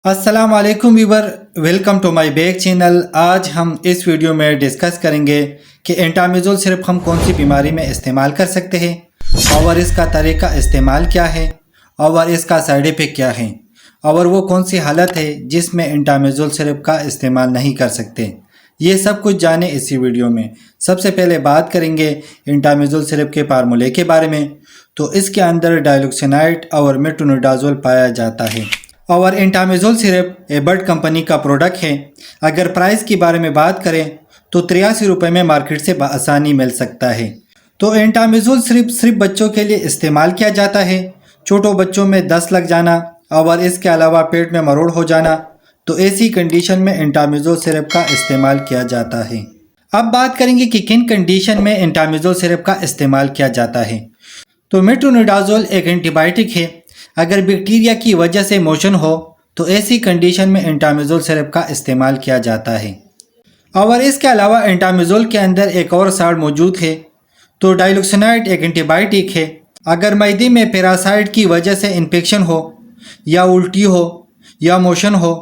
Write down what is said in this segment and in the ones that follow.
अस्सलाम वालेकुम viewer, welcome to my back channel. आज हम इस वीडियो में डिस्कस करेंगे कि एंटामिज़ोल सिरप हम कौन सी बीमारी में इस्तेमाल कर सकते हैं और इसका तरीका इस्तेमाल क्या है और इसका साइड इफ़ेक्ट क्या है और वो कौन सी हालत है जिसमें एंटामिज़ोल सिरप का इस्तेमाल नहीं कर सकते। ये सब कुछ जाने इसी वीडियो में। सबसे पहले बात करेंगे एंटामिज़ोल सिरप के फार्मूले के बारे में। तो इसके अंदर डाइक्लोफेनाक और मेट्रोनिडाज़ोल पाया जाता है और एंटामिज़ोल सिरप एबर्ट कंपनी का प्रोडक्ट है। अगर प्राइस के बारे में बात करें तो 83 रुपये में मार्केट से बआसानी मिल सकता है। तो एंटामिज़ोल सिर्फ बच्चों के लिए इस्तेमाल किया जाता है। छोटों बच्चों में दस्त लग जाना और इसके अलावा पेट में मरोड़ हो जाना, तो ऐसी कंडीशन में एंटामिज़ोल सिरप का इस्तेमाल किया जाता है। अब बात करेंगे कि किन कंडीशन में एंटामिज़ोल सिरप का इस्तेमाल किया जाता है। तो मेट्रोनिडाज़ोल एक एंटीबायोटिक है। अगर बैक्टीरिया की वजह से मोशन हो तो ऐसी कंडीशन में एंटामिज़ोल सिरप का इस्तेमाल किया जाता है। और इसके अलावा एंटामिज़ोल के अंदर एक और साल्ट मौजूद है। तो डाइक्लोफेनाक एक एंटीबायोटिक है। अगर मैदे में पैरासाइट की वजह से इन्फेक्शन हो या उल्टी हो या मोशन हो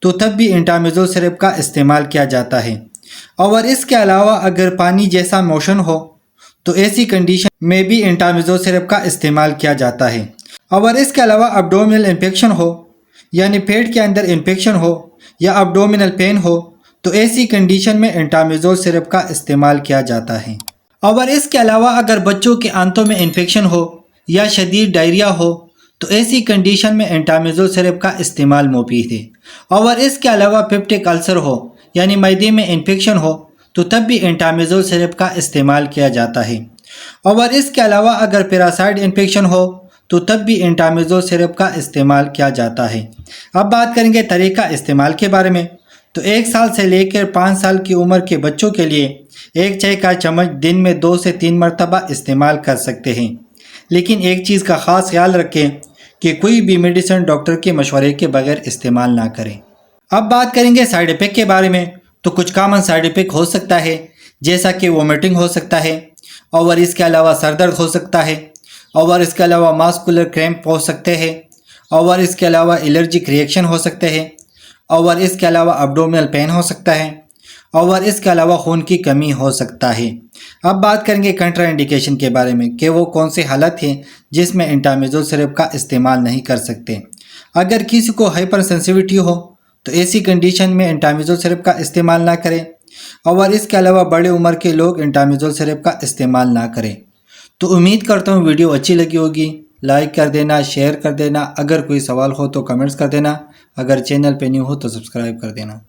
तो तब भी एंटामिज़ोल सिरप का इस्तेमाल किया जाता है। और इसके अलावा अगर पानी जैसा मोशन हो तो ऐसी कंडीशन में भी एंटामिज़ोल सिरप का इस्तेमाल किया जाता है। और इसके अलावा अब्डोमिनल इन्फेक्शन हो यानी पेट के अंदर इन्फेक्शन हो या अब्डोमिनल पेन हो तो ऐसी कंडीशन में एंटामिज़ोल सिरप का इस्तेमाल किया जाता है। और इसके अलावा अगर बच्चों के आंतों में इन्फेक्शन हो या शदीद डायरिया हो तो ऐसी कंडीशन में एंटामिज़ोल सिरप का इस्तेमाल मुफीद है। और इसके अलावा पेप्टिक अल्सर हो यानी मैदे में इन्फेक्शन हो तो तब भी एंटामिज़ोल सिरप का इस्तेमाल किया जाता है। और इसके अलावा अगर पैरासाइट इन्फेक्शन हो तो तब भी एंटामिज़ोल सिरप का इस्तेमाल किया जाता है। अब बात करेंगे तरीका इस्तेमाल के बारे में। तो 1 साल से लेकर 5 साल की उम्र के बच्चों के लिए 1 चाय का चम्मच दिन में 2 से 3 मरतबा इस्तेमाल कर सकते हैं। लेकिन एक चीज़ का ख़ास ख्याल रखें कि कोई भी मेडिसिन डॉक्टर के मशवरे के बगैर इस्तेमाल ना करें। अब बात करेंगे साइड इफ़ेक्ट के बारे में। तो कुछ कॉमन साइड इफ़ेक्ट हो सकता है जैसा कि वोमिटिंग हो सकता है और इसके अलावा सर दर्द हो सकता है और इसके अलावा मस्कुलर क्रैम्प हो सकते हैं और इसके अलावा एलर्जिक रिएक्शन हो सकते हैं और इसके अलावा अब्डोमिनल पेन हो सकता है और इसके अलावा खून की कमी हो सकता है। अब बात करेंगे कंट्रा इंडिकेशन के बारे में कि वो कौन सी हालत है जिसमें एंटामिज़ोल सिरप का इस्तेमाल नहीं कर सकते। अगर किसी को हाइपर सेंसिटिविटी हो तो ऐसी कंडीशन में एंटामिज़ोल सिरप का इस्तेमाल ना करें और इसके अलावा बड़े उम्र के लोग एंटामिज़ोल सिरप का इस्तेमाल ना करें। तो उम्मीद करता हूँ वीडियो अच्छी लगी होगी। लाइक कर देना, शेयर कर देना। अगर कोई सवाल हो तो कमेंट्स कर देना। अगर चैनल पे न्यू हो तो सब्सक्राइब कर देना।